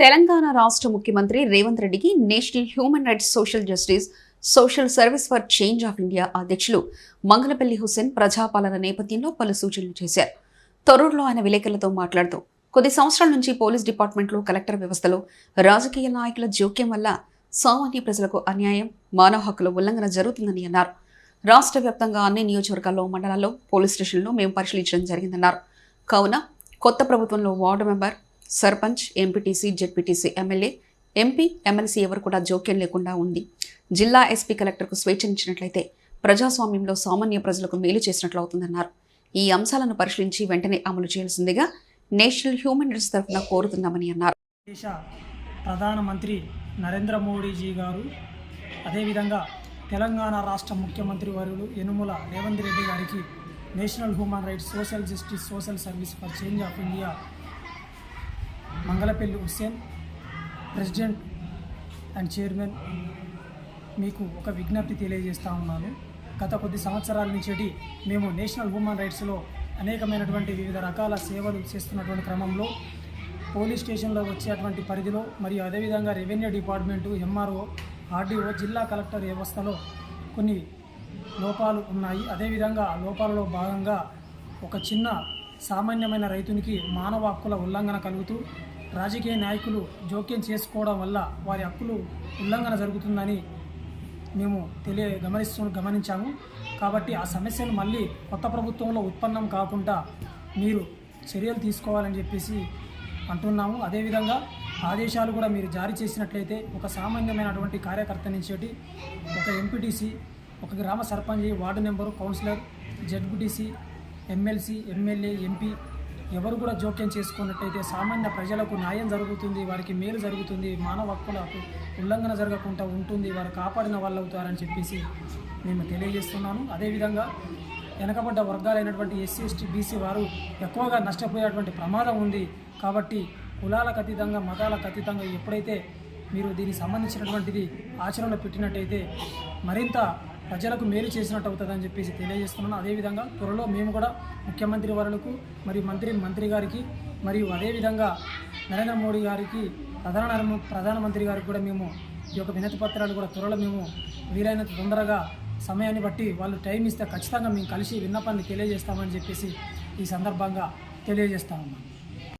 తెలంగాణ రాష్ట్ర ముఖ్యమంత్రి రేవంత్ రెడ్డికి national human rights social justice social service for change of India అధ్యక్షులు మంగళపల్లి హుస్సేన్ ప్రజాపాలన నేపథ్యంలో పలు సూచనలు చేశారు. తొర్రూరులో ఆయన విలేకరులతో మాట్లాడుతూ కొద్ది సంవత్సరాల నుంచి పోలీస్ డిపార్ట్మెంట్లో, కలెక్టర్ వ్యవస్థలో రాజకీయ నాయకుల జోక్యం వల్ల సామాన్య ప్రజలకు అన్యాయం, మానవ హక్కుల ఉల్లంఘన జరుగుతుందని అన్నారు. రాష్ట్ర వ్యాప్తంగా అన్ని నియోజకవర్గాల్లో, మండలాల్లో పోలీస్ స్టేషన్లను మేము పరిశీలించడం జరిగిందన్నారు. కావున కొత్త ప్రభుత్వంలో ward member, sarpanch, MPTC, ZPTC, MLA, MP, MLC ఎవరు కూడా జోక్యం లేకుండా ఉంది. జిల్లా ఎస్పీ, కలెక్టర్కు స్వేచ్ఛనిచ్చినట్లయితే ప్రజాస్వామ్యంలో సామాన్య ప్రజలకు మేలు చేసినట్లు అవుతుందన్నారు. ఈ అంశాలను పరిశీలించి వెంటనే అమలు చేయాల్సిందిగా నేషనల్ హ్యూమన్ రైట్స్ తరఫున కోరుతున్నామని అన్నారు. దేశ ప్రధానమంత్రి నరేంద్ర మోడీజీ గారు, అదేవిధంగా తెలంగాణ రాష్ట్ర ముఖ్యమంత్రి వర్యులు యనుమల రేవంత్ రెడ్డి గారికి national human rights social justice social service for change of India Mangalpalli Hussain, president and chairman, మీకు ఒక విజ్ఞప్తి తెలియజేస్తూ ఉన్నాను. గత కొద్ది సంవత్సరాల నుంచి మేము నేషనల్ హ్యూమన్ రైట్స్లో అనేకమైనటువంటి వివిధ రకాల సేవలు చేస్తున్నటువంటి క్రమంలో పోలీస్ స్టేషన్లో వచ్చేటువంటి పరిధిలో, మరియు అదేవిధంగా రెవెన్యూ డిపార్ట్మెంటు, ఎంఆర్ఓ, ఆర్డీఓ, జిల్లా కలెక్టర్ వ్యవస్థలో కొన్ని లోపాలు ఉన్నాయి. అదేవిధంగా ఆ లోపాలలో భాగంగా ఒక చిన్న సామాన్యమైన రైతునికి మానవ హక్కుల ఉల్లంఘన కలుగుతూ రాజకీయ నాయకులు జోక్యం చేసుకోవడం వల్ల వారి హక్కులు ఉల్లంఘన జరుగుతుందని మేము గమనించాము. కాబట్టి ఆ సమస్యను మళ్ళీ కొత్త ప్రభుత్వంలో ఉత్పన్నం కాకుండా మీరు చర్యలు తీసుకోవాలని చెప్పేసి అంటున్నాము. అదేవిధంగా ఆదేశాలు కూడా మీరు జారీ చేసినట్లయితే ఒక సామాన్యమైనటువంటి కార్యకర్త నుంచి ఒక ఎంపీటీసీ, ఒక గ్రామ sarpanch, ward member, councillor, ZPTC, MLC, MLA, MP ఎవరు కూడా జోక్యం చేసుకున్నట్టయితే సామాన్య ప్రజలకు న్యాయం జరుగుతుంది, వారికి మేలు జరుగుతుంది, మానవ హక్కులకు ఉల్లంఘన జరగకుండా ఉంటుంది, వారు కాపాడిన వాళ్ళు అవుతారని చెప్పేసి మేము తెలియజేస్తున్నాను. అదేవిధంగా వెనకబడ్డ వర్గాలైనటువంటి ఎస్సీ, ఎస్టీ, బీసీ వారు ఎక్కువగా నష్టపోయేటువంటి ప్రమాదం ఉంది. కాబట్టి కులాలకు అతీతంగా, మతాలకు అతీతంగా ఎప్పుడైతే మీరు దీనికి సంబంధించినటువంటిది ఆచరణలో పెట్టినట్టయితే మరింత ప్రజలకు మేలు చేసినట్టు అవుతుందని చెప్పేసి తెలియజేస్తున్నాను. అదేవిధంగా త్వరలో మేము కూడా ముఖ్యమంత్రి వర్యులకు, మరియు మంత్రి గారికి, మరియు అదేవిధంగా నరేంద్ర మోడీ గారికి, ప్రధానమంత్రి గారికి కూడా మేము ఈ యొక్క వినతి పత్రాలు కూడా త్వరలో మేము వీలైనంత తొందరగా సమయాన్ని బట్టి వాళ్ళు టైం ఇస్తే ఖచ్చితంగా మేము కలిసి విన్నపాన్ని తెలియజేస్తామని చెప్పేసి ఈ సందర్భంగా తెలియజేస్తాము.